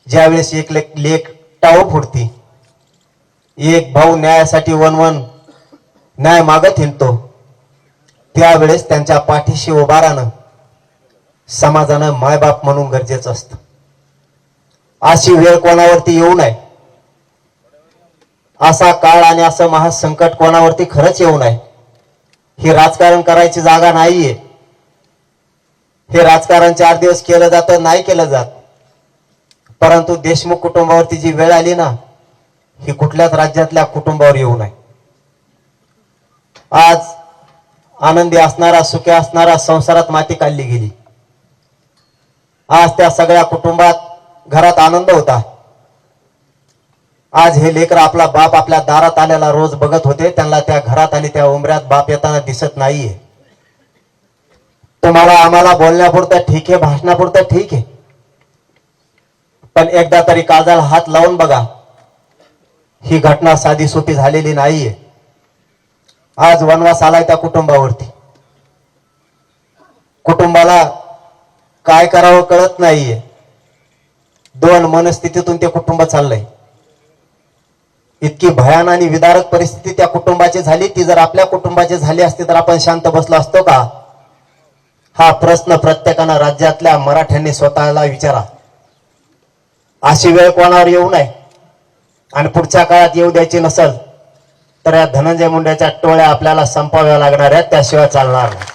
ज्यावेळेस एक लेख टाळू फुटती, एक भाऊ न्यायासाठी वनवन न्याय मागत हिंडतो, त्यावेळेस त्यांच्या पाठीशी उभा राहणं समाजानं मायबाप म्हणून गरजेचं असतं. अशी वेळ कोणावरती येऊ नये, असा काळ आणि असं महासंकट कोणावरती खरंच येऊ नये. हे राजकारण करायची जागा नाहीये. हे राजकारण 4 दिवस केलं जातं, नाही केलं जात. परंतु देशमुख कुटुंबावरती जी वेळ आली ना, ही कुठल्याच राज्यातल्या कुटुंबावर येऊ नये. आज आनंदी असणारा, सुखी असणारा संसारात माती काढली गेली. आज त्या सगळ्या कुटुंबात घरात आनंद होता. आज हे लेकर आपला बाप आपल्या दारात आलेला रोज बघत होते, त्यांना त्या घरात आणि त्या उंबऱ्यात बाप येताना दिसत नाहीये. तुम्हाला आम्हाला बोलण्यापुरतं ठीक आहे, भाषणापुरतं ठीक आहे, पण एकदा तरी काळजाला हात लावून बघा. ही घटना साधी सोपी झालेली नाहीये. आज वनवास आलाय त्या कुटुंबावरती. कुटुंबाला काय करावं कळत नाहीये. 2 मनस्थितीतून ते कुटुंब चाललंय. इतकी भयान आणि विदारक परिस्थिती त्या कुटुंबाची झाली. ती जर आपल्या कुटुंबाची झाली असती तर आपण शांत बसलो असतो का? हा प्रश्न प्रत्येकानं राज्यातल्या मराठ्यांनी स्वतःला विचारा. अशी वेळ कोणावर येऊ नये आणि पुढच्या काळात येऊ द्यायची नसेल तर या धनंजय मुंडेच्या टोळ्या आपल्याला संपवाव्या लागणार आहेत, त्याशिवाय चालणार नाही.